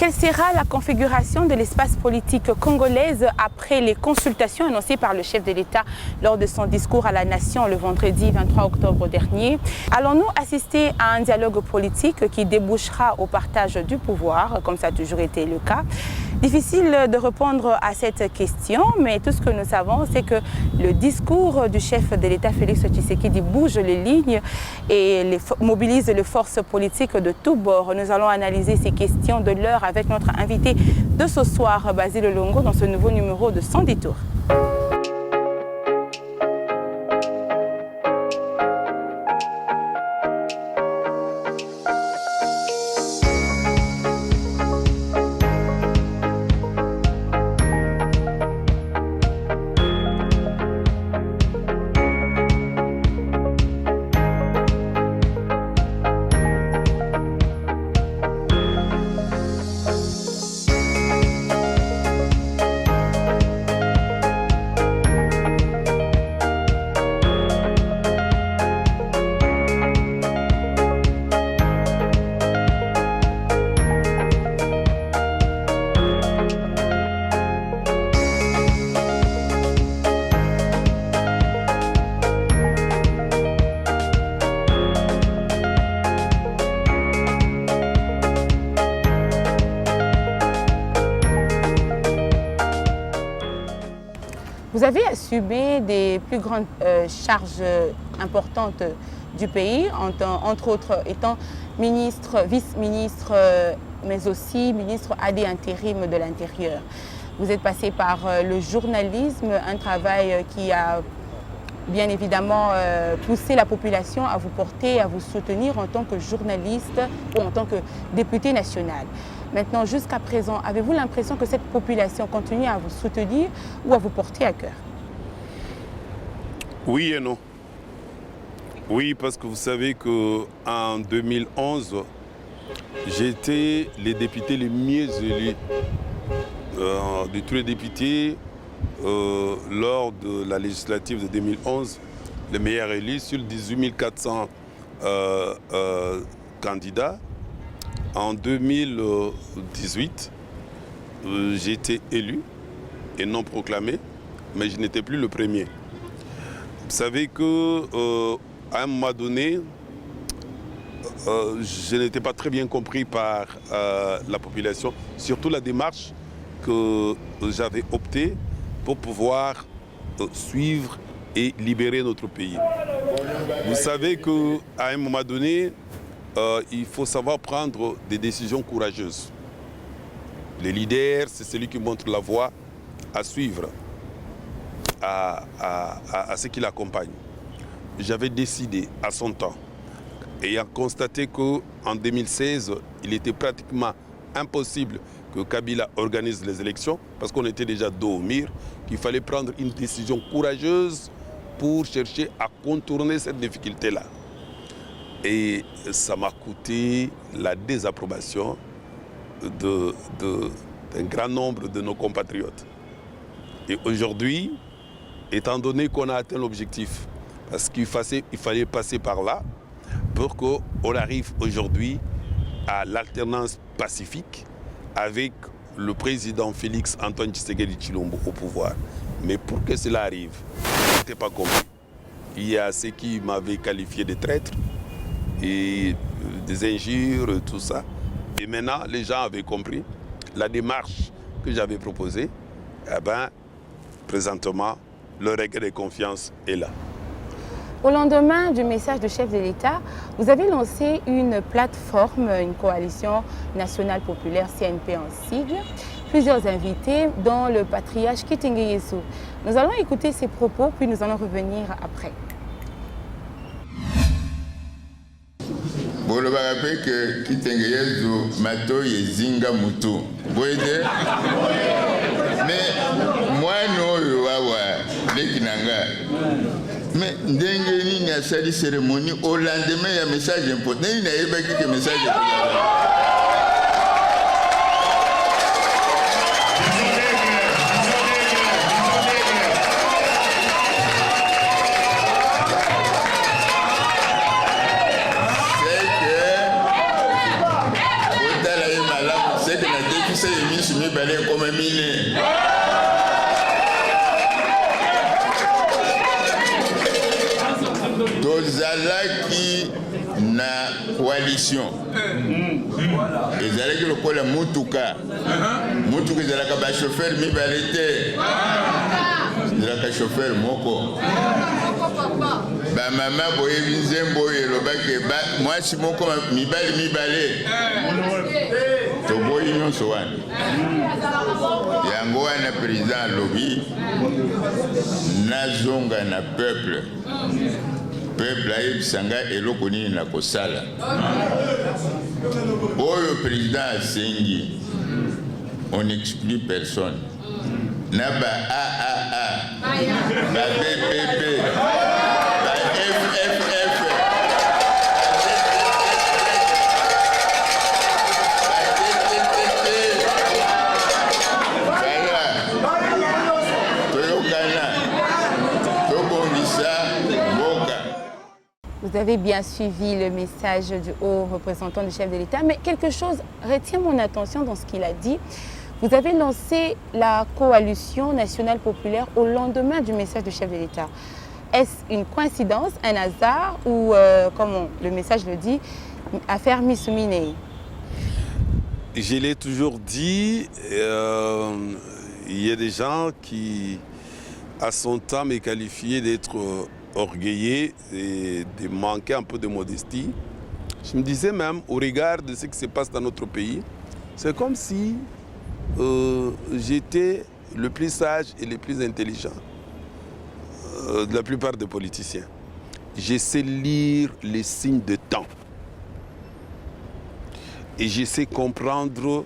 Quelle sera la configuration de l'espace politique congolaise après les consultations annoncées par le chef de l'État lors de son discours à la nation le vendredi 23 octobre dernier? Allons-nous assister à un dialogue politique qui débouchera au partage du pouvoir, comme ça a toujours été le cas? Difficile de répondre à cette question, mais tout ce que nous savons, c'est que le discours du chef de l'État, Félix Tshisekedi, bouge les lignes et mobilise les forces politiques de tous bords. Nous allons analyser ces questions de l'heure avec notre invité de ce soir, Basile Longo, dans ce nouveau numéro de Sans Détour. Vous avez assumé des plus grandes charges importantes du pays, entre autres étant ministre, vice-ministre, mais aussi ministre AD intérim de l'Intérieur. Vous êtes passé par le journalisme, un travail qui a bien évidemment poussé la population à vous porter, à vous soutenir en tant que journaliste ou en tant que député national. Maintenant, jusqu'à présent, avez-vous l'impression que cette population continue à vous soutenir ou à vous porter à cœur? Oui et non. Oui, parce que vous savez qu'en 2011, j'étais le député le mieux élu de tous les députés lors de la législative de 2011, le meilleur élu sur 18 400 candidats. En 2018, j'ai été élu et non proclamé, mais je n'étais plus le premier. Vous savez qu'à un moment donné, je n'étais pas très bien compris par la population, surtout la démarche que j'avais optée pour pouvoir suivre et libérer notre pays. Vous savez qu'à un moment donné, il faut savoir prendre des décisions courageuses. Le leader, c'est celui qui montre la voie à suivre, à ceux qui l'accompagnent. J'avais décidé à son temps, ayant constaté qu'en 2016, il était pratiquement impossible que Kabila organise les élections, parce qu'on était déjà dos au mur, qu'il fallait prendre une décision courageuse pour chercher à contourner cette difficulté-là. Et ça m'a coûté la désapprobation d'un grand nombre de nos compatriotes. Et aujourd'hui, étant donné qu'on a atteint l'objectif, parce qu'il fallait passer par là pour qu'on arrive aujourd'hui à l'alternance pacifique avec le président Félix Antoine Tshisekedi Tshilombo au pouvoir. Mais pour que cela arrive, je n'étais pas compris. Il y a ceux qui m'avaient qualifié de traître, et des injures, tout ça. Et maintenant, les gens avaient compris la démarche que j'avais proposée. Eh bien, présentement, le regret de confiance est là. Au lendemain du message du chef de l'État, vous avez lancé une plateforme, une coalition nationale populaire CNP en sigle. Plusieurs invités, dont le patriarche Kitenge Yesu. Nous allons écouter ses propos, puis nous allons revenir après. bolobaka mpe ke Kitenge Yesu mato yezinga mutu boyede mais mwana oyo wawa leki na nga mais ndenge nini asali cérémonie au lendemain ya message important nini nayebaki ke message tozalaki na coalition ezalaki lokola mutuka ezalaka bachauffeur mibale te ezalaka chauffeur moko bamama boyebi nzembo oyo elobaki mwasi moko mibale toboyi nyonso wana yango wana président alobi nazonga na peuple ayebisa ngai eloko nini na kosala oyo président asengi on n'exclut personne na ba AAA ba BPP ba FFF Vous avez bien suivi le message du haut représentant du chef de l'État, mais quelque chose retient mon attention dans ce qu'il a dit. Vous avez lancé la coalition nationale populaire au lendemain du message du chef de l'État. Est-ce une coïncidence, un hasard ou, comme le message le dit, affaire Missoumine? Je l'ai toujours dit, il y a des gens qui, à son temps, me qualifiaient d'être orgueilleux et de manquer un peu de modestie. Je me disais même, au regard de ce qui se passe dans notre pays, c'est comme si j'étais le plus sage et le plus intelligent de la plupart des politiciens. Je sais lire les signes de temps. Et je sais comprendre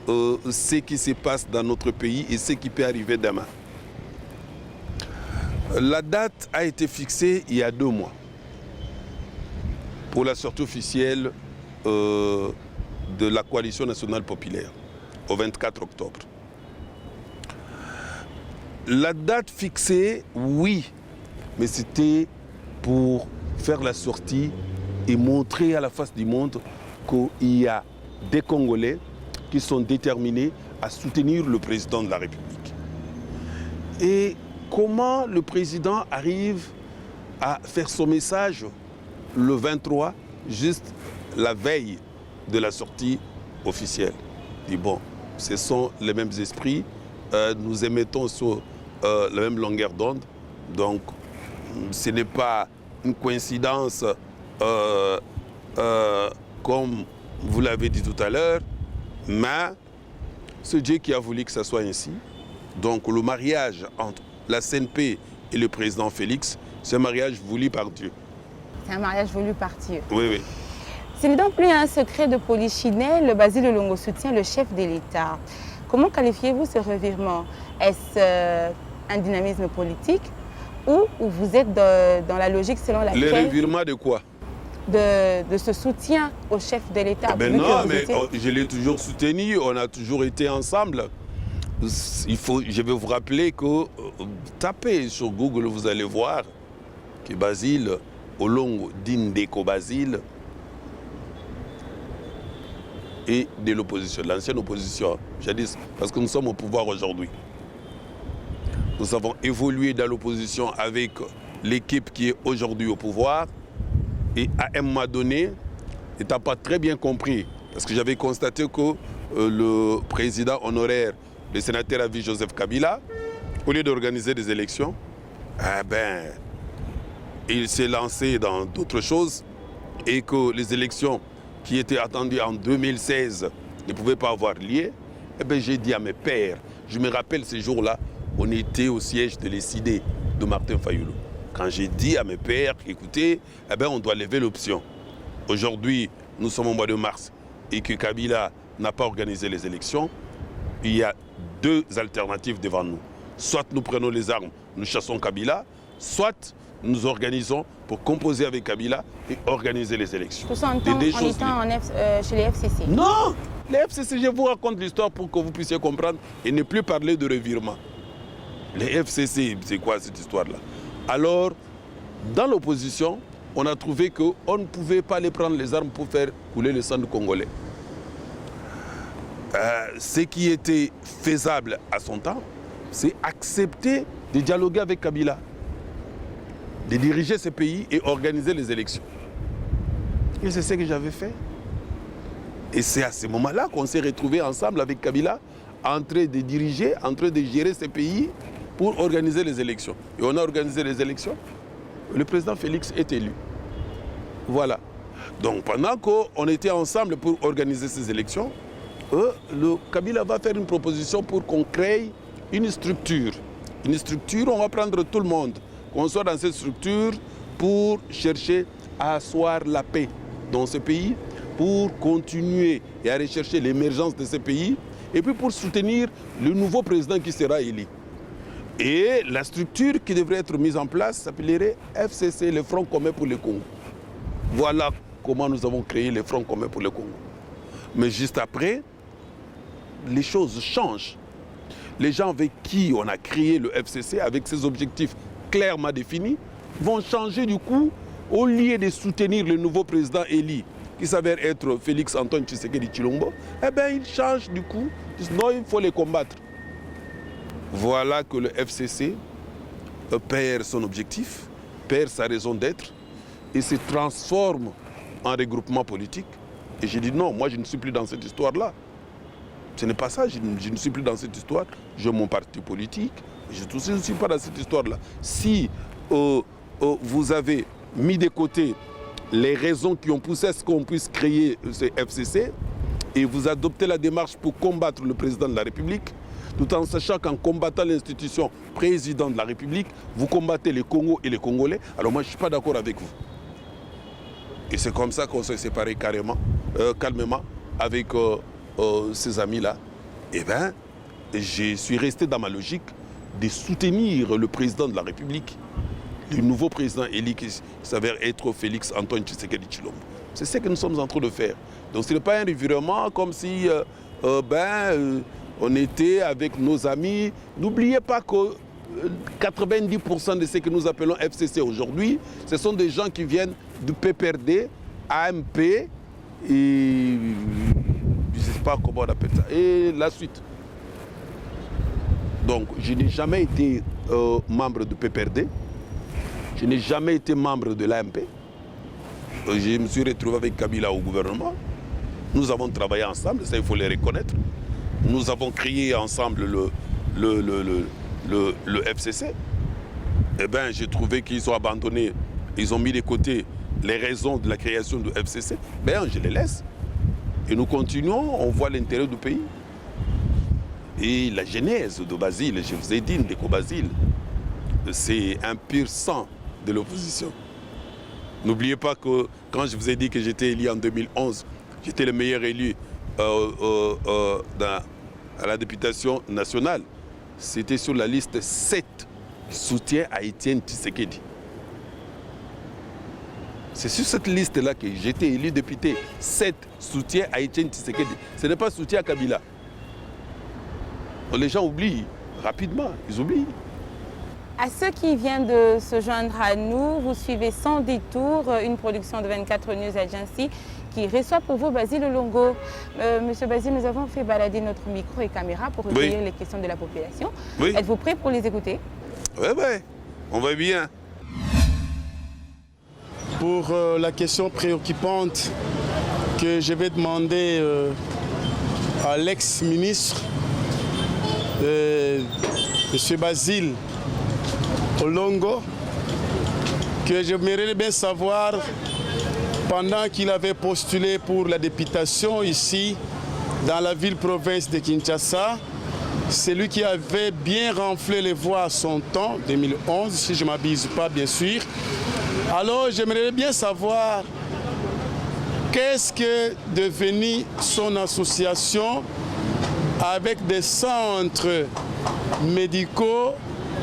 ce qui se passe dans notre pays et ce qui peut arriver demain. La date a été fixée il y a 2 mois pour la sortie officielle de la coalition nationale populaire, au 24 octobre. La date fixée, oui, mais c'était pour faire la sortie et montrer à la face du monde qu'il y a des Congolais qui sont déterminés à soutenir le président de la République. Et comment le président arrive à faire son message le 23, juste la veille de la sortie officielle? Il dit bon, ce sont les mêmes esprits, nous émettons sur la même longueur d'onde, donc ce n'est pas une coïncidence comme vous l'avez dit tout à l'heure, mais c'est Dieu qui a voulu que ça soit ainsi. Donc le mariage entre la CNP et le président Félix, c'est un mariage voulu par Dieu. C'est un mariage voulu par Dieu. Oui, oui. Ce n'est donc plus un secret de Polichinelle, Basile Olongo soutient le chef de l'État. Comment qualifiez-vous ce revirement? Est-ce un dynamisme politique ou vous êtes dans la logique selon laquelle... Le revirement de quoi? De ce soutien au chef de l'État. Ben non, mais je l'ai toujours soutenu, on a toujours été ensemble. Je vais vous rappeler que tapez sur Google, vous allez voir que Basile Olongo Dindeko Basile est de l'opposition, l'ancienne opposition, jadis, parce que nous sommes au pouvoir aujourd'hui. Nous avons évolué dans l'opposition avec l'équipe qui est aujourd'hui au pouvoir. Et à un moment donné, tu n'as pas très bien compris, parce que j'avais constaté que le président honoraire, le sénateur à vie Joseph Kabila, au lieu d'organiser des élections, il s'est lancé dans d'autres choses et que les élections qui étaient attendues en 2016 ne pouvaient pas avoir lieu. J'ai dit à mes pères, je me rappelle ces jours-là, on était au siège de l'ECD de Martin Fayulu. Quand j'ai dit à mes pères, écoutez, on doit lever l'option. Aujourd'hui, nous sommes au mois de mars et que Kabila n'a pas organisé les élections, il y a 2 alternatives devant nous. Soit nous prenons les armes, nous chassons Kabila, soit nous organisons pour composer avec Kabila et organiser les élections. Tout ça en étant chez les FCC? Non! Les FCC, je vous raconte l'histoire pour que vous puissiez comprendre et ne plus parler de revirement. Les FCC, c'est quoi cette histoire-là? Alors, dans l'opposition, on a trouvé qu'on ne pouvait pas les prendre les armes pour faire couler le sang congolais. ce qui était faisable à son temps, c'est accepter de dialoguer avec Kabila, de diriger ce pays et organiser les élections. Et c'est ce que j'avais fait. Et c'est à ce moment-là qu'on s'est retrouvés ensemble avec Kabila, en train de diriger, en train de gérer ce pays pour organiser les élections. Et on a organisé les élections. Le président Félix est élu. Voilà. Donc pendant qu'on était ensemble pour organiser ces élections, le Kabila va faire une proposition pour qu'on crée une structure. Une structure, on va prendre tout le monde, qu'on soit dans cette structure pour chercher à asseoir la paix dans ce pays, pour continuer et à rechercher l'émergence de ce pays, et puis pour soutenir le nouveau président qui sera élu. Et la structure qui devrait être mise en place s'appellerait FCC, le Front commun pour le Congo. Voilà comment nous avons créé le Front commun pour le Congo. Mais juste après, les choses changent. Les gens avec qui on a créé le FCC, avec ses objectifs clairement définis, vont changer du coup, au lieu de soutenir le nouveau président élu, qui s'avère être Félix Antoine Tshisekedi Tshilombo, eh bien ils changent du coup, ils disent non, il faut les combattre. Voilà que le FCC perd son objectif, perd sa raison d'être et se transforme en regroupement politique. Et j'ai dit non, moi je ne suis plus dans cette histoire-là. Ce n'est pas ça, je ne suis plus dans cette histoire. J'ai mon parti politique, je ne suis pas dans cette histoire-là. Si vous avez mis de côté les raisons qui ont poussé à ce qu'on puisse créer ce FCC et vous adoptez la démarche pour combattre le président de la République, tout en sachant qu'en combattant l'institution président de la République, vous combattez les Congos et les Congolais, alors moi je ne suis pas d'accord avec vous. Et c'est comme ça qu'on s'est séparés calmement avec ces amis-là. Eh bien, je suis resté dans ma logique de soutenir le président de la République, le nouveau président élu qui s'avère être Félix Antoine Tshisekedi Tshilombo. C'est ce que nous sommes en train de faire. Donc ce n'est pas un revirement comme si on était avec nos amis. N'oubliez pas que 90% de ce que nous appelons FCC aujourd'hui, ce sont des gens qui viennent du PPRD, AMP et je ne sais pas comment on appelle ça, et la suite. Donc je n'ai jamais été membre du PPRD, je n'ai jamais été membre de l'AMP. Je me suis retrouvé avec Kabila au gouvernement. Nous avons travaillé ensemble, ça il faut le reconnaître. Nous avons créé ensemble le FCC. Eh bien, j'ai trouvé qu'ils ont abandonné, ils ont mis de côté les raisons de la création du FCC. Ben, je les laisse. Et nous continuons, on voit l'intérêt du pays. Et la genèse de Basile, je vous ai dit, Ndeko Basile, c'est un pur sang de l'opposition. N'oubliez pas que quand je vous ai dit que j'étais élu en 2011, j'étais le meilleur élu à la députation nationale. C'était sur la liste 7 soutien à Étienne Tshisekedi. C'est sur cette liste-là que j'étais élu député. 7 soutien à Étienne Tshisekedi. Ce n'est pas soutien à Kabila. Les gens oublient rapidement, ils oublient. À ceux qui viennent de se joindre à nous, vous suivez Sans détour, une production de 24 News Agency qui reçoit pour vous Basile Longo. Monsieur Basile, nous avons fait balader notre micro et caméra pour recueillir les questions de la population. Oui. Êtes-vous prêt pour les écouter? Oui, on va bien. Pour la question préoccupante que je vais demander à l'ex-ministre, M. Basile Longo, que j'aimerais bien savoir, pendant qu'il avait postulé pour la députation ici, dans la ville-province de Kinshasa, c'est lui qui avait bien renflé les voix à son temps, 2011, si je ne m'abuse pas, bien sûr. Alors, j'aimerais bien savoir qu'est-ce que devenue son association avec des centres médicaux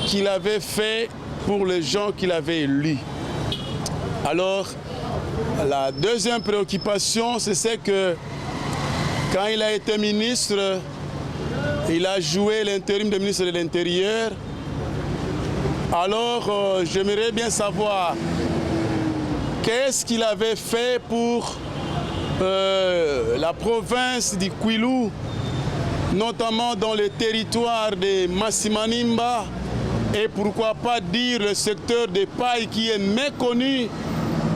qu'il avait fait pour les gens qu'il avait élus. Alors, la deuxième préoccupation, c'est que quand il a été ministre, il a joué l'intérim de ministre de l'Intérieur. Alors, j'aimerais bien savoir qu'est-ce qu'il avait fait pour la province du Kwilu notamment dans le territoire de Massimanimba, et pourquoi pas dire le secteur des pailles qui est méconnu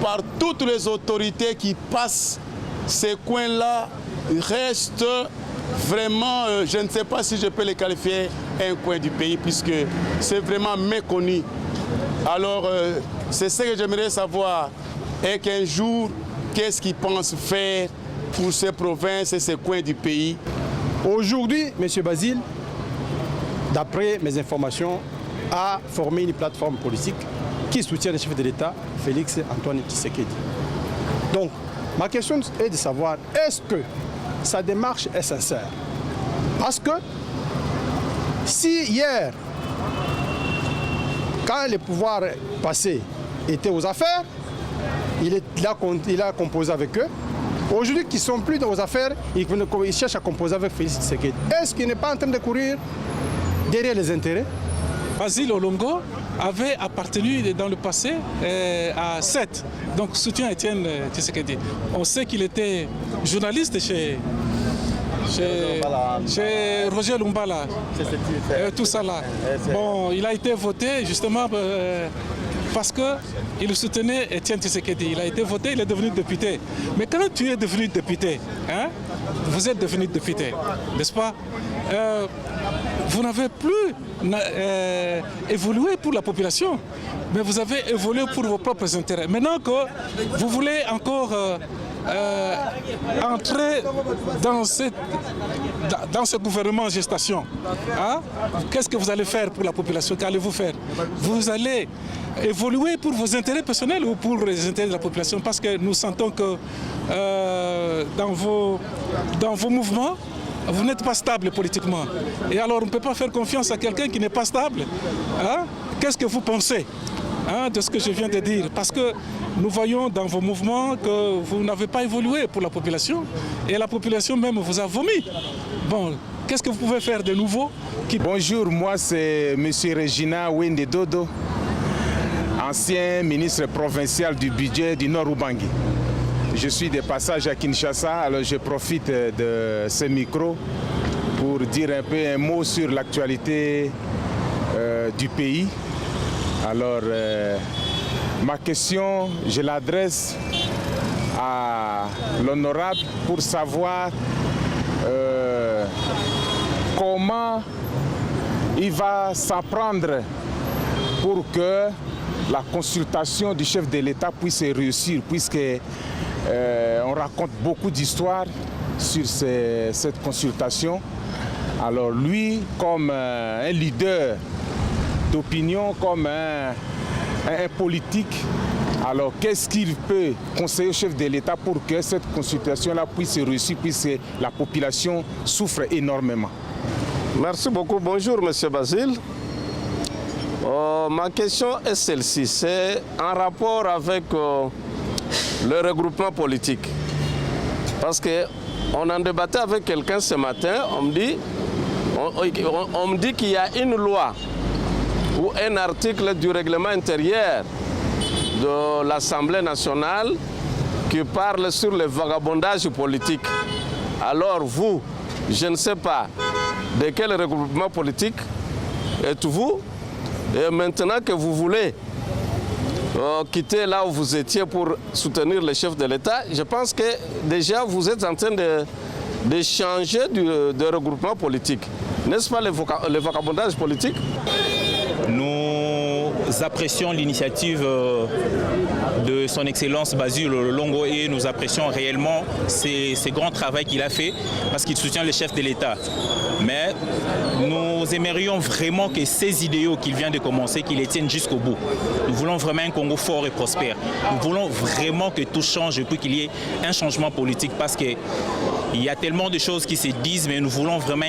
par toutes les autorités qui passent ces coins-là, reste vraiment, je ne sais pas si je peux les qualifier un coin du pays, puisque c'est vraiment méconnu. Alors, c'est ce que j'aimerais savoir, et qu'un jour, qu'est-ce qu'ils pensent faire pour ces provinces et ces coins du pays. Aujourd'hui, M. Basile, d'après mes informations, a formé une plateforme politique qui soutient le chef de l'État, Félix Antoine Tshisekedi. Donc, ma question est de savoir, est-ce que sa démarche est sincère? Parce que si hier, quand le pouvoir passé était aux affaires, il a composé avec eux. Aujourd'hui, qui ne sont plus aux affaires, ils cherchent à composer avec Félix Tshisekedi. Est-ce qu'il n'est pas en train de courir derrière les intérêts? Basile Olongo avait appartenu dans le passé à SET, donc soutien Étienne Tshisekedi. On sait qu'il était journaliste chez Roger Lumbala, tout ça là. Bon, il a été voté justement parce qu'il soutenait Étienne Tshisekedi. Il a été voté, il est devenu député. Mais quand tu es devenu député, hein, vous êtes devenu député, n'est-ce pas? Vous n'avez plus évolué pour la population, mais vous avez évolué pour vos propres intérêts. Maintenant que vous voulez encore entrer dans ce gouvernement en gestation, hein? Qu'est-ce que vous allez faire pour la population? Qu'allez-vous faire? Vous allez évoluer pour vos intérêts personnels ou pour les intérêts de la population? Parce que nous sentons que dans vos mouvements, vous n'êtes pas stable politiquement. Et alors on ne peut pas faire confiance à quelqu'un qui n'est pas stable. Hein? Qu'est-ce que vous pensez, hein, de ce que je viens de dire? Parce que nous voyons dans vos mouvements que vous n'avez pas évolué pour la population. Et la population même vous a vomi. Bon, qu'est-ce que vous pouvez faire de nouveau? Bonjour, moi c'est M. Regina Wende Dodo, ancien ministre provincial du budget du Nord-Ubangi. Je suis de passage à Kinshasa, alors je profite de ce micro pour dire un mot sur l'actualité du pays. Alors, ma question, je l'adresse à l'honorable pour savoir comment il va s'en prendre pour que la consultation du chef de l'État puisse réussir, puisque on raconte beaucoup d'histoires sur cette consultation. Alors lui, comme un leader d'opinion, comme un politique, alors qu'est-ce qu'il peut conseiller au chef de l'État pour que cette consultation-là puisse réussir, puisque la population souffre énormément? Merci beaucoup. Bonjour, M. Basile. Ma question est celle-ci. C'est en rapport avec le regroupement politique. Parce qu'on en débattait avec quelqu'un ce matin, on me dit qu'il y a une loi ou un article du règlement intérieur de l'Assemblée nationale qui parle sur le vagabondage politique. Alors vous, je ne sais pas de quel regroupement politique êtes-vous, et maintenant que vous voulez quitter là où vous étiez pour soutenir le chef de l'État, je pense que déjà vous êtes en train de changer de regroupement politique. N'est-ce pas le vagabondage politique? Nous apprécions l'initiative de son Excellence Basile Olongo et nous apprécions réellement ce grand travail qu'il a fait parce qu'il soutient le chef de l'État. Mais nous aimerions vraiment que ces idéaux qu'il vient de commencer, qu'il les tienne jusqu'au bout. Nous voulons vraiment un Congo fort et prospère. Nous voulons vraiment que tout change et qu'il y ait un changement politique parce qu'il y a tellement de choses qui se disent, mais nous voulons vraiment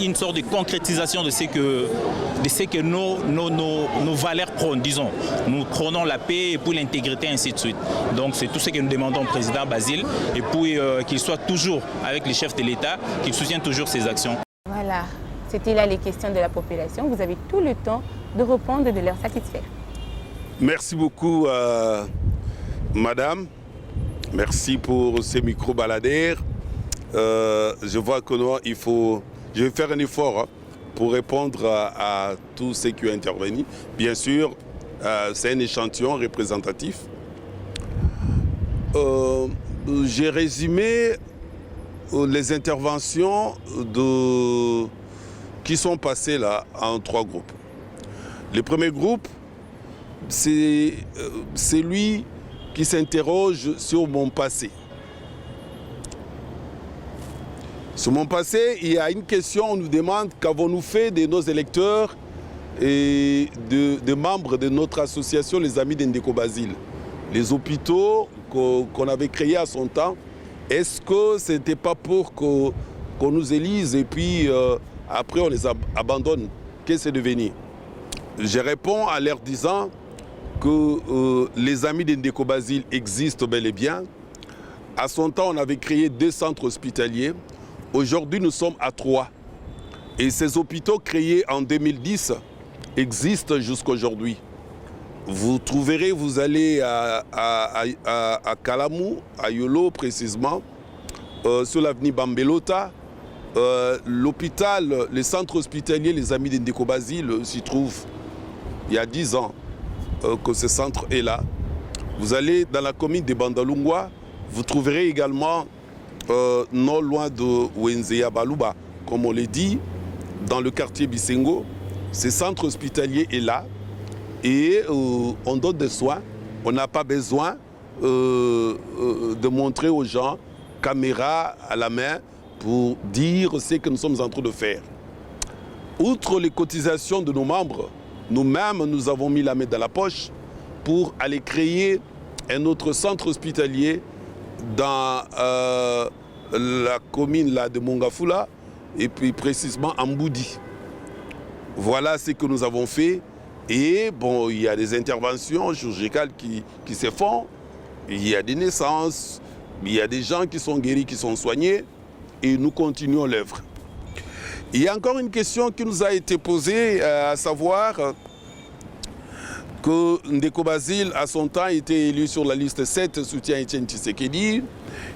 une sorte de concrétisation de ce que nos valeurs prônent, disons. Nous prônons la paix et puis l'intégrité, ainsi de suite. Donc c'est tout ce que nous demandons au président Basile et puis qu'il soit toujours avec les chefs de l'État, qu'il soutienne toujours ses actions. Voilà, c'était là les questions de la population. Vous avez tout le temps de répondre et de leur satisfaire. Merci beaucoup, madame. Merci pour ces micro-baladères. Je vois que il faut je vais faire un effort pour répondre à tous ceux qui ont intervenu. Bien sûr, c'est un échantillon représentatif. J'ai résumé les interventions qui sont passées là en 3 groupes. Le premier groupe, c'est celui qui s'interroge sur mon passé. Sur mon passé, il y a une question, on nous demande qu'avons-nous fait de nos électeurs et de membres de notre association, les Amis d'Indeko Basile. Les hôpitaux qu'on avait créés à son temps, est-ce que ce n'était pas pour qu'on nous élise et puis après on les abandonne? Qu'est-ce que c'est devenu? Je réponds en leur disant que les Amis d'Indeko Basile existent bel et bien. À son temps, on avait créé 2 centres hospitaliers. Aujourd'hui, nous sommes à 3. Et ces hôpitaux créés en 2010 existent jusqu'à aujourd'hui. Vous trouverez, vous allez à Kalamou, à Yolo précisément, sur l'avenue Bambelota, l'hôpital, le centre hospitalier, les Amis d'Indeko Basile s'y trouve. Il y a 10 ans que ce centre est là. Vous allez dans la commune de Bandalungwa, vous trouverez également non loin de Wenzea Baluba, comme on l'a dit, dans le quartier Bisengo. Ce centre hospitalier est là et on donne des soins. On n'a pas besoin de montrer aux gens, caméra à la main, pour dire ce que nous sommes en train de faire. Outre les cotisations de nos membres, nous-mêmes, nous avons mis la main dans la poche pour aller créer un autre centre hospitalier dans la commune là, de Mongafula et puis précisément en Mboudi. Voilà ce que nous avons fait. Et bon, il y a des interventions chirurgicales qui se font, il y a des naissances, il y a des gens qui sont guéris, qui sont soignés, et nous continuons l'œuvre. Il y a encore une question qui nous a été posée, à savoir que Ndeko Basile, à son temps, était élu sur la liste 7, soutien Etienne Tshisekedi.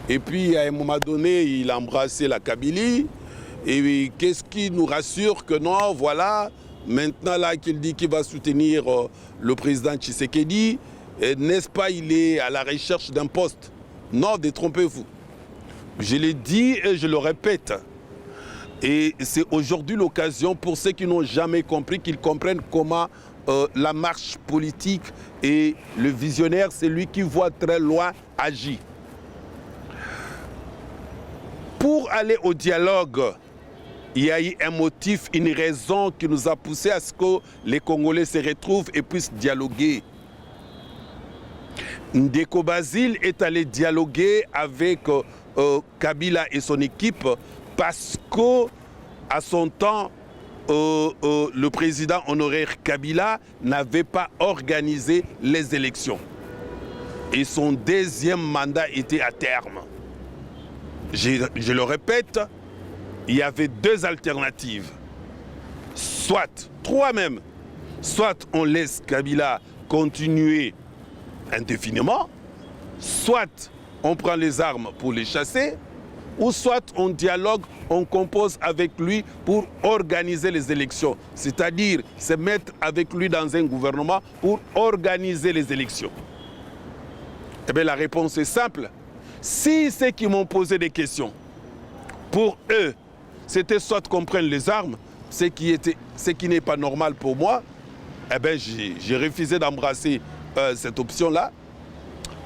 Et puis, à un moment donné, il a embrassé la Kabylie. Et qu'est-ce qui nous rassure que non, voilà, maintenant là qu'il dit qu'il va soutenir le président Tshisekedi, n'est-ce pas, il est à la recherche d'un poste? Non, détrompez-vous. Je l'ai dit et je le répète. Et c'est aujourd'hui l'occasion pour ceux qui n'ont jamais compris, qu'ils comprennent comment la marche politique et le visionnaire, c'est lui qui voit très loin, agit. Pour aller au dialogue, il y a eu un motif, une raison qui nous a poussé à ce que les Congolais se retrouvent et puissent dialoguer. Ndeko Basile est allé dialoguer avec Kabila et son équipe parce que, à son temps, le président honoraire Kabila n'avait pas organisé les élections. Et son 2e mandat était à terme. Je le répète, il y avait 2 alternatives. Soit, 3 même, soit on laisse Kabila continuer indéfiniment, soit on prend les armes pour les chasser, ou soit on dialogue, on compose avec lui pour organiser les élections. C'est-à-dire se mettre avec lui dans un gouvernement pour organiser les élections. Eh bien, la réponse est simple. Si ceux qui m'ont posé des questions, pour eux, c'était soit qu'on prenne les armes, ce qui n'est pas normal pour moi, eh bien, j'ai refusé d'embrasser cette option-là.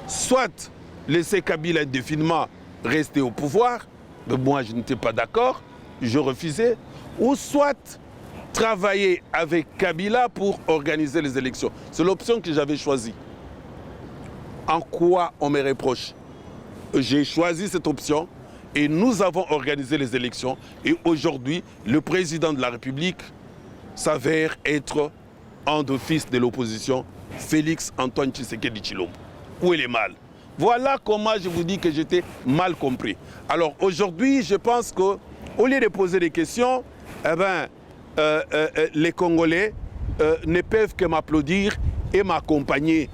Soit laisser Kabila indéfiniment rester au pouvoir, mais moi je n'étais pas d'accord, je refusais, ou soit travailler avec Kabila pour organiser les élections. C'est l'option que j'avais choisie. En quoi on me reproche? J'ai choisi cette option et nous avons organisé les élections. Et aujourd'hui, le président de la République s'avère être un des fils de l'opposition, Félix Antoine Tshisekedi Tshilombo. Où est le mal? Voilà comment je vous dis que j'étais mal compris. Alors aujourd'hui, je pense qu'au lieu de poser des questions, eh ben, les Congolais ne peuvent que m'applaudir et m'accompagner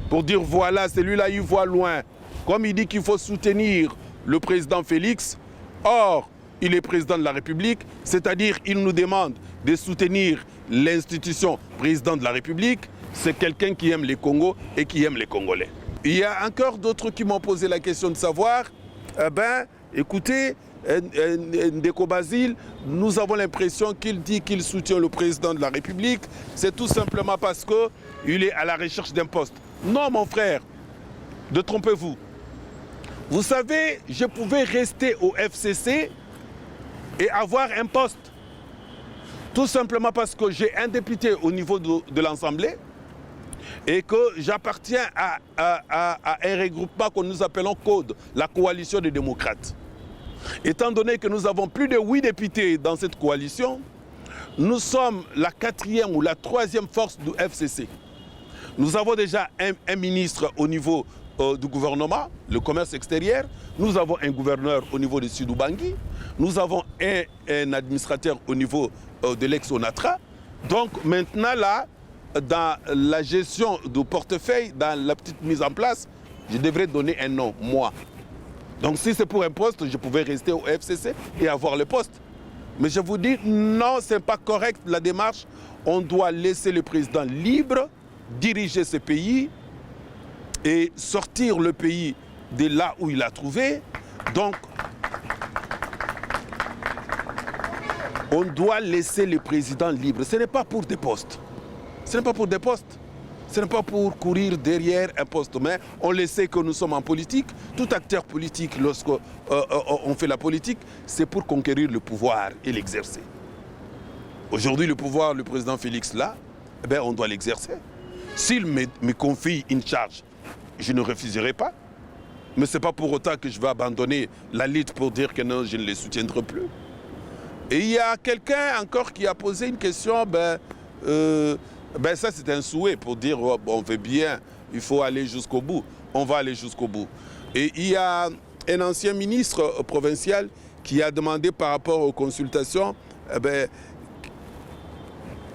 pour dire voilà, celui-là, il voit loin. Comme il dit qu'il faut soutenir le président Félix, or, il est président de la République, c'est-à-dire il nous demande de soutenir l'institution président de la République, c'est quelqu'un qui aime les Congos et qui aime les Congolais. Il y a encore d'autres qui m'ont posé la question de savoir, écoutez, Ndeko Basile, nous avons l'impression qu'il dit qu'il soutient le président de la République, c'est tout simplement parce qu'il est à la recherche d'un poste. Non mon frère, détrompez-vous. Vous savez, je pouvais rester au FCC et avoir un poste. Tout simplement parce que j'ai un député au niveau de l'Assemblée et que j'appartiens à un regroupement que nous appelons CODE, la coalition des démocrates. Étant donné que nous avons plus de 8 députés dans cette coalition, nous sommes la 4e ou la 3e force du FCC. Nous avons déjà un ministre au niveau du gouvernement, le commerce extérieur. Nous avons un gouverneur au niveau de Sud-Ubangi. Nous avons un administrateur au niveau de l'ex-ONATRA. Donc maintenant là, dans la gestion du portefeuille, dans la petite mise en place, je devrais donner un nom, moi. Donc si c'est pour un poste, je pouvais rester au FCC et avoir le poste. Mais je vous dis, non, ce n'est pas correct la démarche. On doit laisser le président libre, diriger ce pays et sortir le pays de là où il a trouvé. Donc, on doit laisser le président libre. Ce n'est pas pour des postes. Ce n'est pas pour des postes. Ce n'est pas pour courir derrière un poste. Mais on le sait que nous sommes en politique. Tout acteur politique, lorsqu'on fait la politique, c'est pour conquérir le pouvoir et l'exercer. Aujourd'hui, le pouvoir, le président Félix, là, eh bien, on doit l'exercer. S'il me confie une charge, je ne refuserai pas. Mais ce n'est pas pour autant que je vais abandonner la lutte pour dire que non, je ne les soutiendrai plus. Et il y a quelqu'un encore qui a posé une question, ça c'est un souhait pour dire on veut bien, il faut aller jusqu'au bout. On va aller jusqu'au bout. Et il y a un ancien ministre provincial qui a demandé par rapport aux consultations,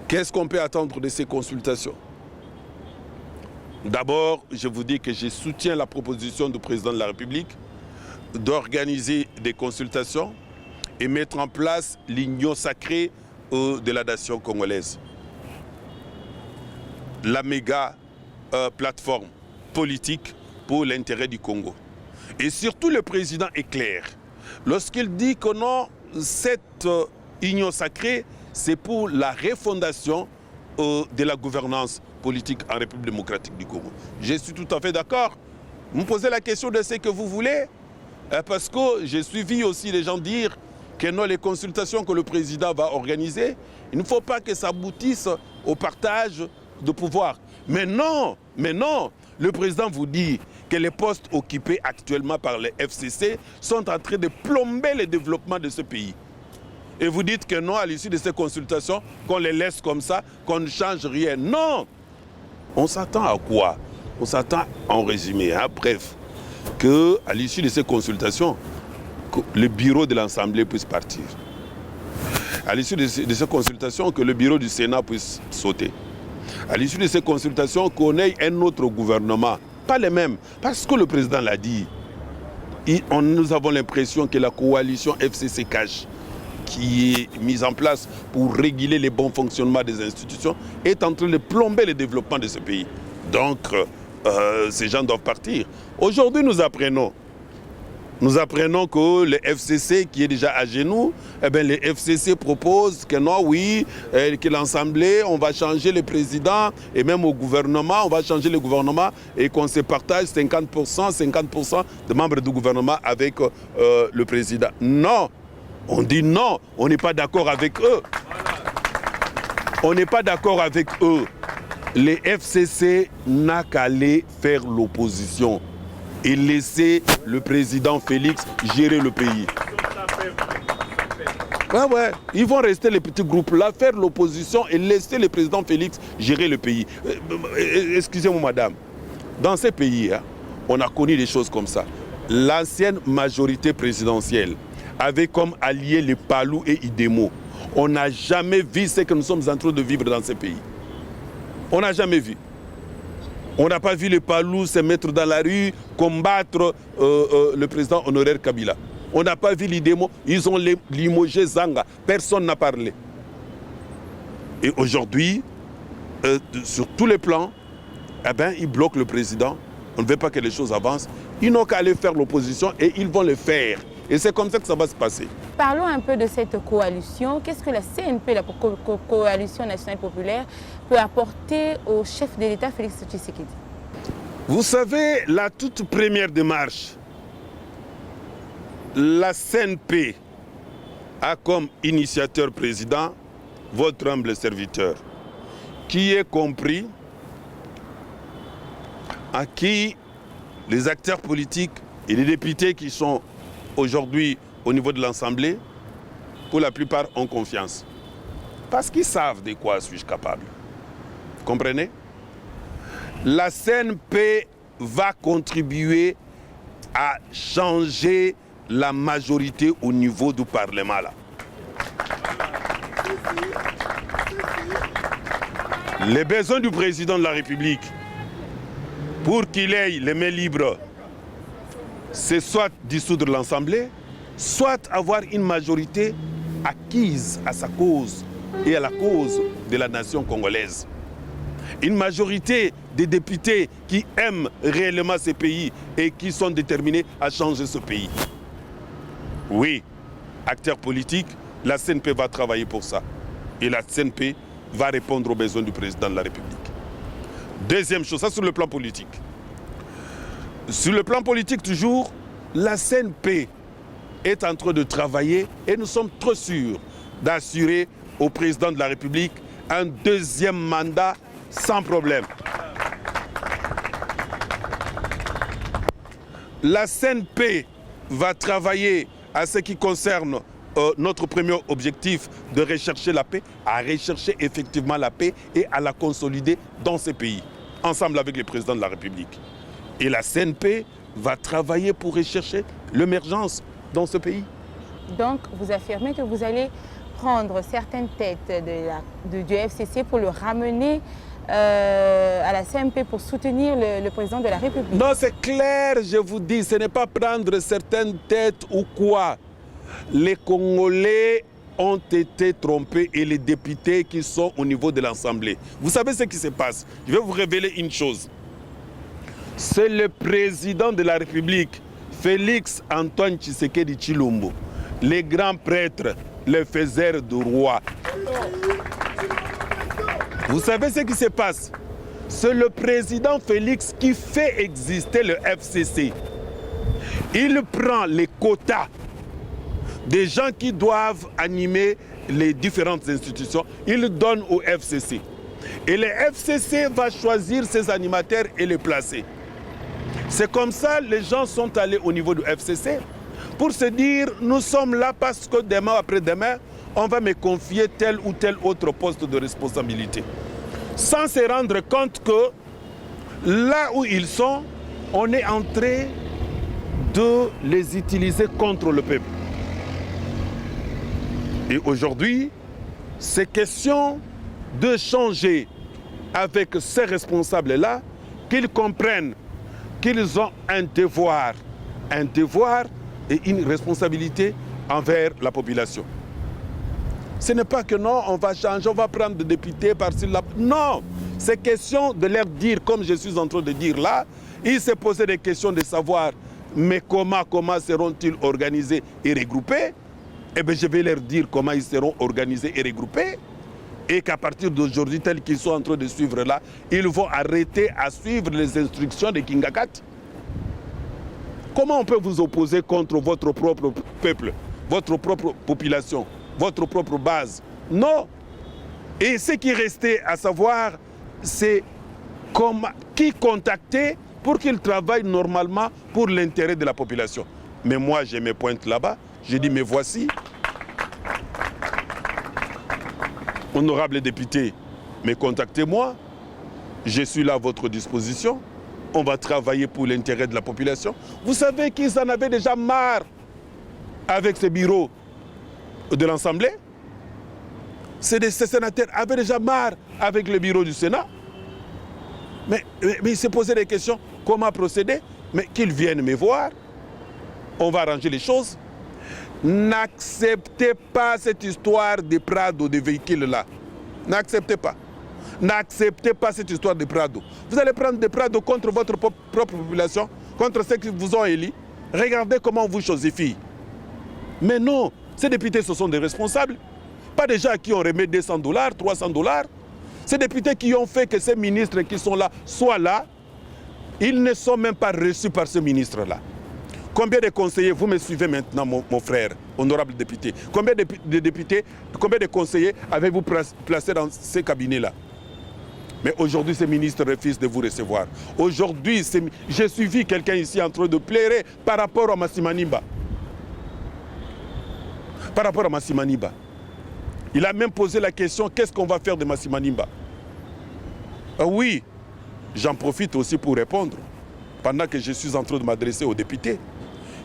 qu'est-ce qu'on peut attendre de ces consultations? D'abord, je vous dis que je soutiens la proposition du président de la République d'organiser des consultations et mettre en place l'union sacrée de la nation congolaise. La méga plateforme politique pour l'intérêt du Congo. Et surtout, le président est clair. Lorsqu'il dit que non, cette union sacrée, c'est pour la refondation de la gouvernance politique en République démocratique du Congo. Je suis tout à fait d'accord. Vous me posez la question de ce que vous voulez, parce que j'ai suivi aussi les gens dire que non, les consultations que le président va organiser, il ne faut pas que ça aboutisse au partage de pouvoir. Mais non, le président vous dit que les postes occupés actuellement par les FCC sont en train de plomber le développement de ce pays. Et vous dites que non, à l'issue de ces consultations, qu'on les laisse comme ça, qu'on ne change rien. Non! On s'attend à quoi? On s'attend, en résumé, bref, qu'à l'issue de ces consultations, que le bureau de l'Assemblée puisse partir. À l'issue de ces consultations, que le bureau du Sénat puisse sauter. À l'issue de ces consultations, qu'on ait un autre gouvernement, pas les mêmes, parce que le président l'a dit. Nous avons l'impression que la coalition FCC cache, qui est mise en place pour réguler les bons fonctionnements des institutions, est en train de plomber le développement de ce pays. Donc, ces gens doivent partir. Aujourd'hui, nous apprenons que le FCC, qui est déjà à genoux, le FCC propose que non, oui, que l'Assemblée, on va changer le président, et même au gouvernement, on va changer le gouvernement, et qu'on se partage 50% de membres du gouvernement avec le président. Non! On dit non, on n'est pas d'accord avec eux. On n'est pas d'accord avec eux. Les FCC n'a qu'à aller faire l'opposition et laisser le président Félix gérer le pays. Ouais. Ils vont rester les petits groupes là, faire l'opposition et laisser le président Félix gérer le pays. Excusez-moi madame, dans ces pays, on a connu des choses comme ça. L'ancienne majorité présidentielle avait comme alliés les Palou et Idemo. On n'a jamais vu ce que nous sommes en train de vivre dans ces pays. On n'a jamais vu. On n'a pas vu les Palou se mettre dans la rue, combattre le président honoraire Kabila. On n'a pas vu l'IDEMO. Ils ont limogé Zanga. Personne n'a parlé. Et aujourd'hui, sur tous les plans, eh ben, ils bloquent le président. On ne veut pas que les choses avancent. Ils n'ont qu'à aller faire l'opposition et ils vont le faire. Et c'est comme ça que ça va se passer. Parlons un peu de cette coalition. Qu'est-ce que la CNP, la Coalition Nationale Populaire, peut apporter au chef de l'État, Félix Tshisekedi? Vous savez, la toute première démarche, la CNP a comme initiateur président votre humble serviteur, qui est compris, à qui les acteurs politiques et les députés qui sont aujourd'hui au niveau de l'Assemblée, pour la plupart ont confiance. Parce qu'ils savent de quoi suis-je capable. Vous comprenez? La CNP va contribuer à changer la majorité au niveau du Parlement. Là. Les besoins du président de la République, pour qu'il ait les mains libres, c'est soit dissoudre l'Assemblée, soit avoir une majorité acquise à sa cause et à la cause de la nation congolaise. Une majorité des députés qui aiment réellement ce pays et qui sont déterminés à changer ce pays. Oui, acteurs politiques, la CNP va travailler pour ça. Et la CNP va répondre aux besoins du président de la République. Deuxième chose, ça sur le plan politique. Sur le plan politique toujours, la CNP est en train de travailler et nous sommes trop sûrs d'assurer au président de la République un deuxième mandat sans problème. La CNP va travailler à ce qui concerne notre premier objectif de rechercher la paix, à rechercher effectivement la paix et à la consolider dans ces pays, ensemble avec le président de la République. Et la CNP va travailler pour rechercher l'émergence dans ce pays. Donc, vous affirmez que vous allez prendre certaines têtes du FCC pour le ramener à la CNP pour soutenir le président de la République. Non, c'est clair, je vous dis, ce n'est pas prendre certaines têtes ou quoi. Les Congolais ont été trompés et les députés qui sont au niveau de l'Assemblée. Vous savez ce qui se passe? Je vais vous révéler une chose. C'est le président de la République, Félix Antoine Tshisekedi Tshilombo, les grands prêtres, les faiseurs du roi. Vous savez ce qui se passe? C'est le président Félix qui fait exister le FCC. Il prend les quotas des gens qui doivent animer les différentes institutions, il donne au FCC. Et le FCC va choisir ses animateurs et les placer. C'est comme ça que les gens sont allés au niveau du FCC pour se dire, nous sommes là parce que demain, après-demain, on va me confier tel ou tel autre poste de responsabilité. Sans se rendre compte que là où ils sont, on est en train de les utiliser contre le peuple. Et aujourd'hui, c'est question de changer avec ces responsables-là, qu'ils comprennent qu'ils ont un devoir et une responsabilité envers la population. Ce n'est pas que non, on va changer, on va prendre des députés par-ci, là. Non, c'est question de leur dire, comme je suis en train de dire là, ils se posaient des questions de savoir, mais comment seront-ils organisés et regroupés? Eh bien, je vais leur dire comment ils seront organisés et regroupés. Et qu'à partir d'aujourd'hui, tels qu'ils sont en train de suivre là, ils vont arrêter à suivre les instructions de Kingakat. Comment on peut vous opposer contre votre propre peuple, votre propre population, votre propre base? Non. Et ce qui restait à savoir, c'est qui contacter pour qu'ils travaillent normalement pour l'intérêt de la population. Mais moi, je me pointe là-bas, je dis, mais voici, honorables députés, mais contactez-moi, je suis là à votre disposition, on va travailler pour l'intérêt de la population. Vous savez qu'ils en avaient déjà marre avec ce bureau de l'Assemblée. Ces sénateurs avaient déjà marre avec le bureau du Sénat. Mais ils se posaient des questions, comment procéder? Mais qu'ils viennent me voir, on va arranger les choses. N'acceptez pas cette histoire de Prado, de véhicules-là. N'acceptez pas. N'acceptez pas cette histoire de Prado. Vous allez prendre des Prado contre votre propre population, contre ceux qui vous ont élus. Regardez comment on vous chosifie. Mais non, ces députés, ce sont des responsables. Pas des gens qui ont remis $200, $300. Ces députés qui ont fait que ces ministres qui sont là soient là, ils ne sont même pas reçus par ce ministre-là. Combien de conseillers, vous me suivez maintenant, mon frère, honorable député, combien de députés, combien de conseillers avez-vous placés dans ces cabinets-là? Mais aujourd'hui, ces ministres refusent de vous recevoir. Aujourd'hui, j'ai suivi quelqu'un ici en train de pleurer par rapport à Massimaniba. Par rapport à Massimaniba. Il a même posé la question, qu'est-ce qu'on va faire de Massimaniba? Oui, j'en profite aussi pour répondre, pendant que je suis en train de m'adresser aux députés,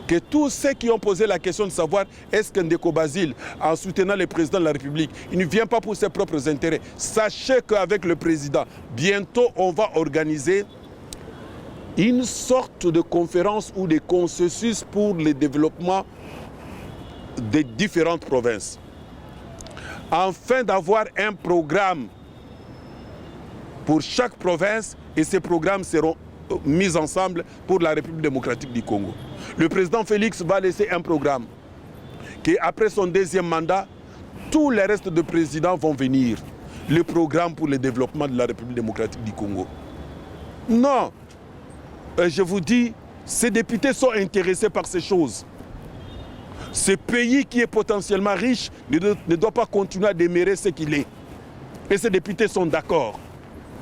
que tous ceux qui ont posé la question de savoir est-ce que Ndeko Basile, en soutenant le président de la République, il ne vient pas pour ses propres intérêts. Sachez qu'avec le président, bientôt on va organiser une sorte de conférence ou de consensus pour le développement des différentes provinces. Afin d'avoir un programme pour chaque province, et ces programmes seront mis ensemble pour la République démocratique du Congo. Le président Félix va laisser un programme qui, après son deuxième mandat, tous les restes de présidents vont venir. Le programme pour le développement de la République démocratique du Congo. Non, je vous dis, ces députés sont intéressés par ces choses. Ce pays qui est potentiellement riche ne doit pas continuer à demeurer ce qu'il est. Et ces députés sont d'accord.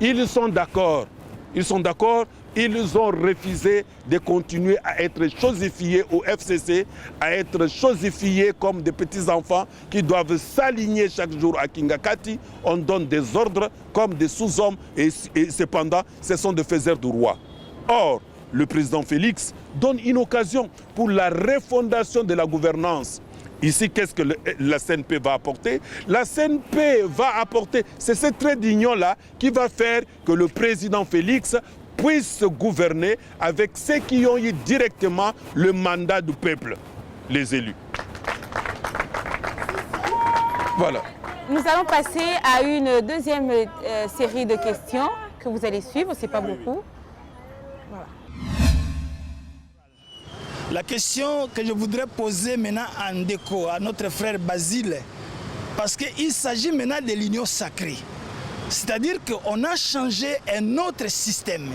Ils sont d'accord. Ils sont d'accord. Ils ont refusé de continuer à être chosifiés au FCC, à être chosifiés comme des petits-enfants qui doivent s'aligner chaque jour à Kingakati. On donne des ordres comme des sous-hommes et cependant, ce sont des faiseurs du roi. Or, le président Félix donne une occasion pour la refondation de la gouvernance. Ici, qu'est-ce que la CNP va apporter? La CNP va apporter, c'est ce trait d'union-là qui va faire que le président Félix puisse gouverner avec ceux qui ont eu directement le mandat du peuple, les élus. Voilà. Nous allons passer à une deuxième série de questions que vous allez suivre, c'est pas beaucoup. Voilà. La question que je voudrais poser maintenant à Ndeko, à notre frère Basile, parce qu'il s'agit maintenant de l'union sacrée. C'est-à-dire qu'on a changé un autre système.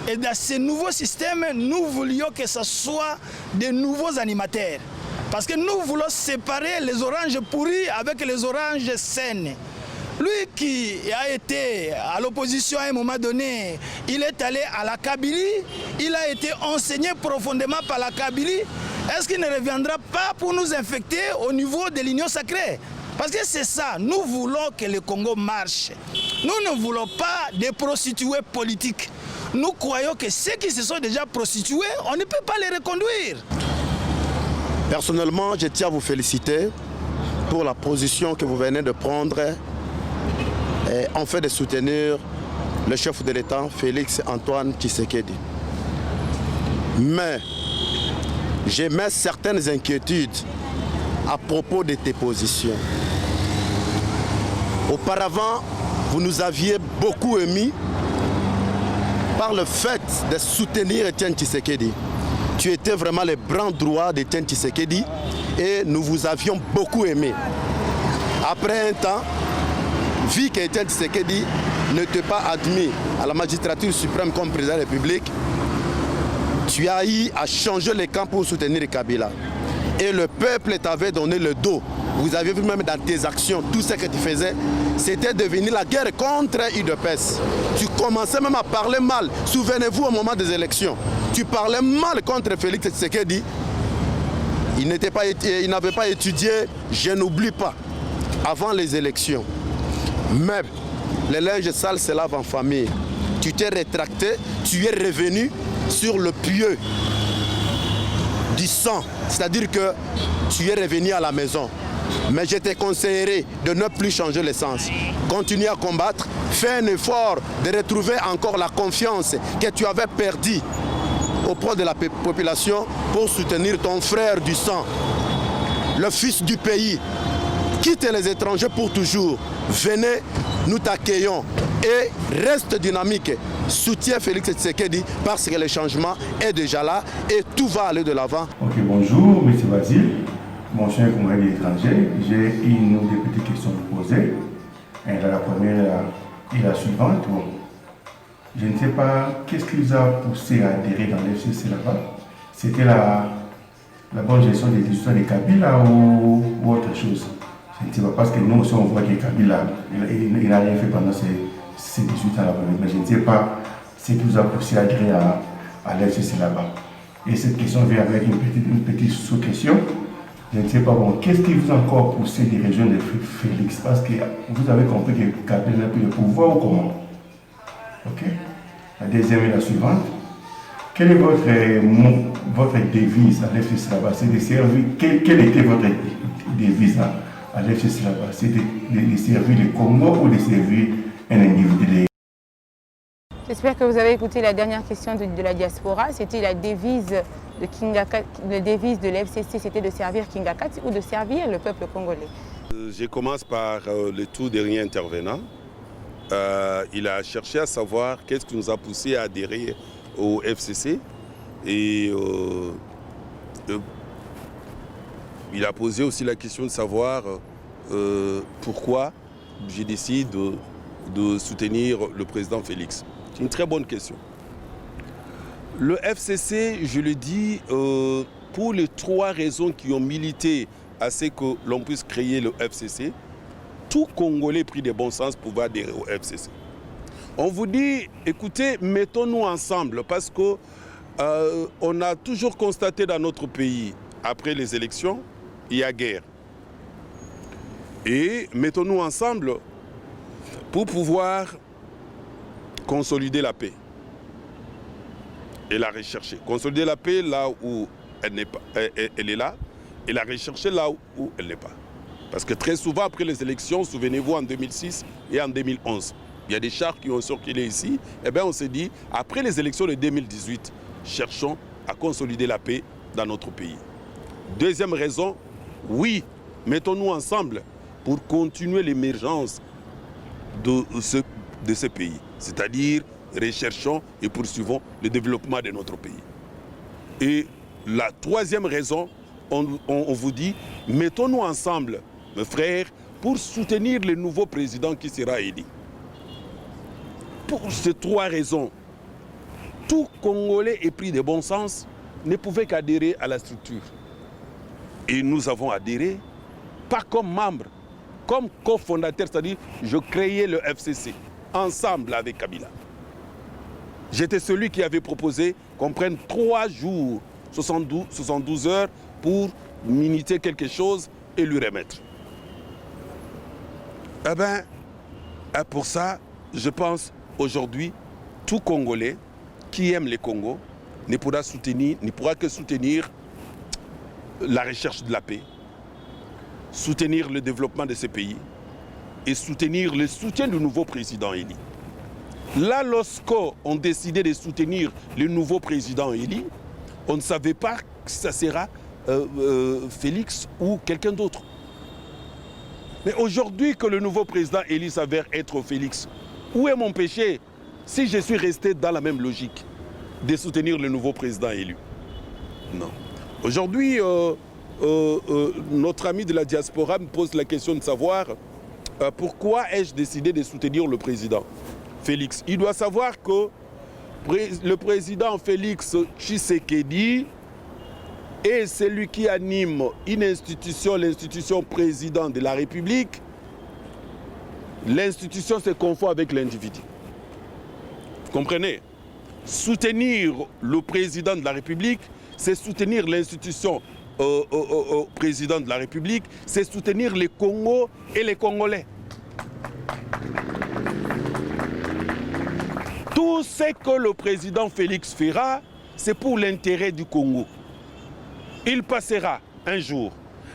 Et dans ce nouveau système, nous voulions que ce soit de nouveaux animateurs. Parce que nous voulons séparer les oranges pourries avec les oranges saines. Lui qui a été à l'opposition à un moment donné, il est allé à la Kabylie, il a été enseigné profondément par la Kabylie. Est-ce qu'il ne reviendra pas pour nous infecter au niveau de l'union sacrée? Parce que c'est ça, nous voulons que le Congo marche. Nous ne voulons pas des prostituées politiques. Nous croyons que ceux qui se sont déjà prostitués, on ne peut pas les reconduire. Personnellement, je tiens à vous féliciter pour la position que vous venez de prendre en fait de soutenir le chef de l'État, Félix Antoine Tshisekedi. Mais j'émets certaines inquiétudes à propos de tes positions. Auparavant, vous nous aviez beaucoup émis par le fait de soutenir Etienne Tshisekedi. Tu étais vraiment le bras droit d'Etienne Tshisekedi et nous vous avions beaucoup aimé. Après un temps, vu qu'Etienne Tshisekedi ne t'est pas admis à la magistrature suprême comme président de la République, tu as eu à changer les camps pour soutenir Kabila. Et le peuple t'avait donné le dos. Vous avez vu même dans tes actions, tout ce que tu faisais, c'était devenu la guerre contre UDPS. Tu commençais même à parler mal. Souvenez-vous au moment des élections. Tu parlais mal contre Félix Tshisekedi. Il n'avait pas étudié, je n'oublie pas, avant les élections. Mais les linges sales se lavent en famille. Tu t'es rétracté, tu es revenu sur le pieu du sang. C'est-à-dire que tu es revenu à la maison. Mais je te conseillerais de ne plus changer l'essence. Continue à combattre, fais un effort de retrouver encore la confiance que tu avais perdue auprès de la population pour soutenir ton frère du sang, le fils du pays. Quitte les étrangers pour toujours. Venez, nous t'accueillons et reste dynamique. Soutiens Félix Tshisekedi parce que le changement est déjà là et tout va aller de l'avant. Ok, bonjour, M. Basile, mon cher Congolais étranger. J'ai une ou deux petites questions à vous poser. Et la première est la suivante. Bon, je ne sais pas qu'est-ce qui vous a poussé à adhérer dans l'FCC là-bas. C'était la bonne gestion des histoires de Kabila ou autre chose. Je ne sais pas parce que nous aussi on voit que Kabila il n'a rien fait pendant ces 18 ans là-bas. Mais je ne sais pas ce qui vous a poussé à adhérer à l'FCC là-bas. Et cette question vient avec une petite sous-question. Je ne sais pas, bon, qu'est-ce qui vous a encore poussé des régions de Félix? Parce que vous avez compris que Kabila n'a plus le pouvoir ou comment? Ok. La deuxième est la suivante. Quelle est votre devise à l'FCC là-bas? C'est de servir. Quelle était votre devise à l'FCC là-bas? C'est de servir le Congo ou de servir un individu? J'espère que vous avez écouté la dernière question de la diaspora. C'était la devise de Kingakati, la devise de l'FCC, c'était de servir Kingakati ou de servir le peuple congolais. Je commence par le tout dernier intervenant. Il a cherché à savoir qu'est-ce qui nous a poussé à adhérer au FCC. Et il a posé aussi la question de savoir pourquoi j'ai décidé de soutenir le président Félix. C'est une très bonne question. Le FCC, je le dis, pour les trois raisons qui ont milité à ce que l'on puisse créer le FCC, tout Congolais pris de bon sens pouvait adhérer au FCC. On vous dit, écoutez, mettons-nous ensemble parce que on a toujours constaté dans notre pays, après les élections, il y a guerre. Et mettons-nous ensemble pour pouvoir consolider la paix et la rechercher. Consolider la paix là où elle n'est pas, elle est là, et la rechercher là où elle n'est pas. Parce que très souvent après les élections, souvenez-vous en 2006 et en 2011, il y a des chars qui ont circulé ici, et bien on s'est dit, après les élections de 2018, cherchons à consolider la paix dans notre pays. Deuxième raison, oui, mettons-nous ensemble pour continuer l'émergence de ce pays. C'est-à-dire, recherchons et poursuivons le développement de notre pays. Et la troisième raison, on vous dit, mettons-nous ensemble, mes frères, pour soutenir le nouveau président qui sera élu. Pour ces trois raisons, tout Congolais épris de bon sens ne pouvait qu'adhérer à la structure. Et nous avons adhéré, pas comme membre, comme cofondateur, c'est-à-dire je créais le FCC, ensemble avec Kabila. J'étais celui qui avait proposé qu'on prenne 3 jours, 72 heures pour miniter quelque chose et lui remettre. Eh bien, pour ça, je pense aujourd'hui, tout Congolais qui aime le Congo ne pourra que soutenir la recherche de la paix, soutenir le développement de ce pays et soutenir le soutien du nouveau président élu. Là, lorsqu'on décidait de soutenir le nouveau président élu, on ne savait pas que ça sera Félix ou quelqu'un d'autre. Mais aujourd'hui que le nouveau président élu s'avère être Félix, où est mon péché si je suis resté dans la même logique de soutenir le nouveau président élu? Non. Aujourd'hui, notre ami de la diaspora me pose la question de savoir pourquoi ai-je décidé de soutenir le président Félix. Il doit savoir que le président Félix Tshisekedi est celui qui anime une institution, l'institution président de la République. L'institution se confond avec l'individu. Vous comprenez? Soutenir le président de la République, c'est soutenir l'institution président de la République, c'est soutenir les Congos et les Congolais. Tout ce que le président Félix fera, c'est pour l'intérêt du Congo. Il passera un jour,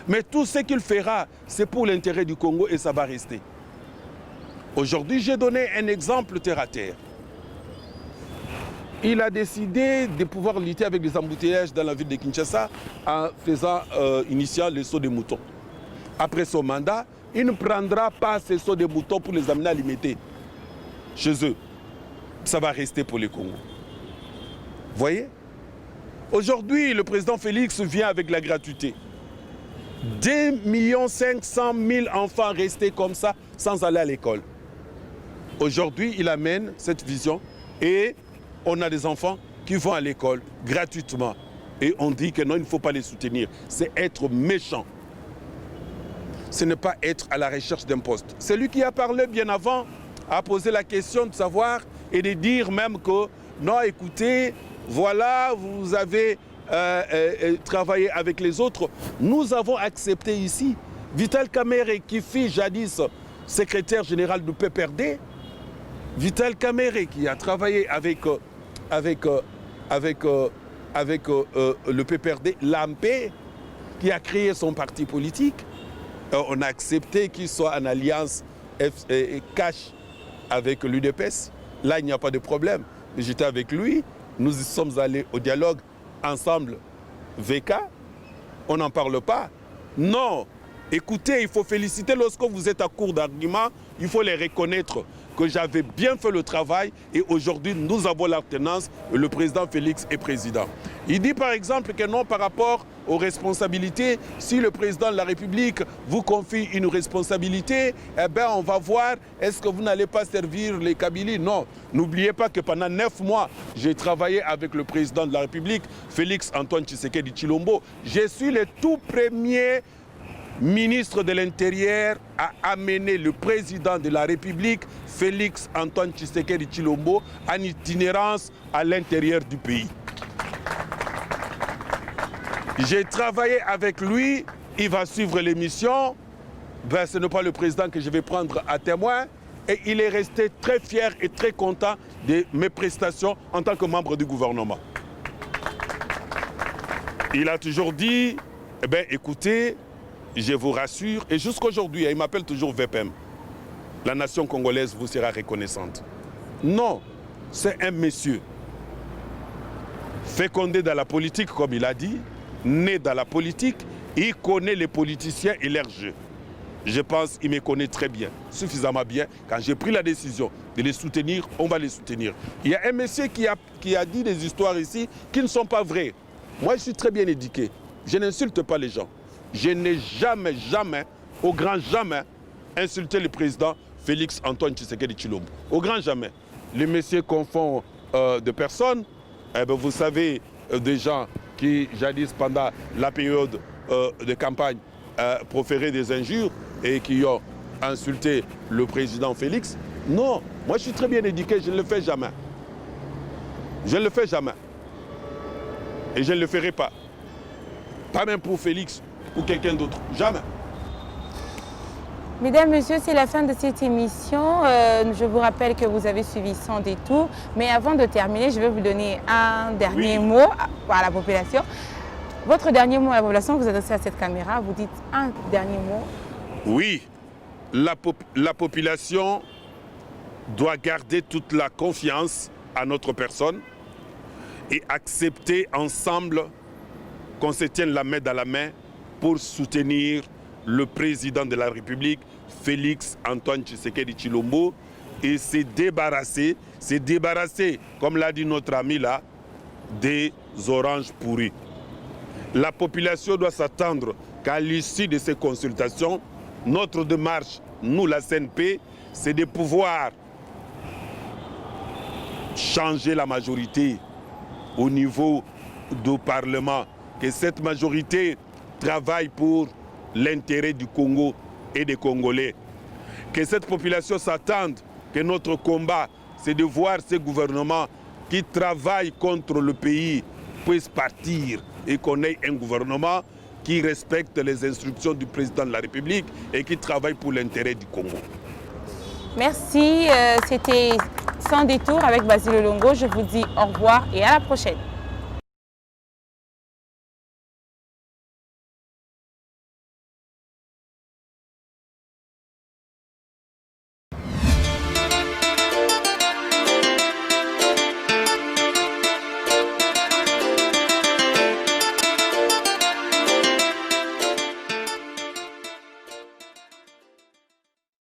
mais tout ce qu'il fera, c'est pour l'intérêt du Congo et ça va rester. Aujourd'hui, j'ai donné un exemple terre à terre. il a décidé de pouvoir lutter avec les embouteillages dans la ville de Kinshasa en initiant le saut des moutons. Après son mandat, il ne prendra pas ces sauts des moutons pour les amener à limiter chez eux. Ça va rester pour les Congos. Voyez? Aujourd'hui, le président Félix vient avec la gratuité. 2 500 000 enfants restés comme ça sans aller à l'école. Aujourd'hui, il amène cette vision et on a des enfants qui vont à l'école gratuitement. Et on dit que non, il ne faut pas les soutenir. C'est être méchant. Ce n'est pas être à la recherche d'un poste. Celui qui a parlé bien avant a posé la question de savoir et de dire même que non, écoutez, voilà, vous avez travaillé avec les autres. Nous avons accepté ici Vital Kamerhe qui fut jadis secrétaire général du PPRD. Vital Kamerhe qui a travaillé avec le PPRD, l'AMP, qui a créé son parti politique. On a accepté qu'il soit en alliance cash avec l'UDPS. Là, il n'y a pas de problème. J'étais avec lui. Nous y sommes allés au dialogue ensemble. VK, on n'en parle pas. Non. Écoutez, il faut féliciter lorsque vous êtes à court d'arguments. Il faut les reconnaître que j'avais bien fait le travail et aujourd'hui, nous avons l'alternance. Le président Félix est président. Il dit par exemple que non, par rapport aux responsabilités, si le président de la République vous confie une responsabilité, eh bien, on va voir, est-ce que vous n'allez pas servir les Kabylies? Non. N'oubliez pas que pendant 9 mois, j'ai travaillé avec le président de la République, Félix Antoine Tshisekedi Tshilombo. Je suis le tout premier ministre de l'Intérieur a amené le président de la République, Félix Antoine Tshisekedi Tshilombo, en itinérance à l'intérieur du pays. J'ai travaillé avec lui, il va suivre l'émission. Ben, ce n'est pas le président que je vais prendre à témoin. Et il est resté très fier et très content de mes prestations en tant que membre du gouvernement. Il a toujours dit, eh bien, écoutez, je vous rassure, et jusqu'aujourd'hui, il m'appelle toujours VPM. La nation congolaise vous sera reconnaissante. Non, c'est un monsieur fécondé dans la politique, comme il a dit, né dans la politique, il connaît les politiciens et leurs jeux. Je pense qu'il me connaît très bien, suffisamment bien. Quand j'ai pris la décision de les soutenir, on va les soutenir. Il y a un monsieur qui a dit des histoires ici qui ne sont pas vraies. Moi, je suis très bien éduqué. Je n'insulte pas les gens. Je n'ai jamais, au grand jamais, insulté le président Félix Antoine Tshisekedi Tshilombo. Au grand jamais. Les messieurs confondent de personnes. Eh bien, vous savez, des gens qui, jadis, pendant la période de campagne, proféraient des injures et qui ont insulté le président Félix. Non, moi je suis très bien éduqué, je ne le fais jamais. Je ne le fais jamais. Et je ne le ferai pas. Pas même pour Félix ou quelqu'un d'autre. Jamais. Mesdames, Messieurs, c'est la fin de cette émission. Je vous rappelle que vous avez suivi Sans Détour. Mais avant de terminer, je vais vous donner un dernier mot à la population. Votre dernier mot à la population, vous adressez à cette caméra, vous dites un dernier mot. Oui, la population doit garder toute la confiance à notre personne et accepter ensemble qu'on se tienne la main dans la main pour soutenir le président de la République, Félix Antoine Tshisekedi Tshilombo, et se débarrasser, comme l'a dit notre ami là, des oranges pourris. La population doit s'attendre qu'à l'issue de ces consultations, notre démarche, nous la CNP, c'est de pouvoir changer la majorité au niveau du Parlement, que cette majorité travaille pour l'intérêt du Congo et des Congolais. Que cette population s'attende que notre combat, c'est de voir ces gouvernements qui travaillent contre le pays puissent partir et qu'on ait un gouvernement qui respecte les instructions du président de la République et qui travaille pour l'intérêt du Congo. Merci, c'était Sans Détour avec Basile Longo. Je vous dis au revoir et à la prochaine.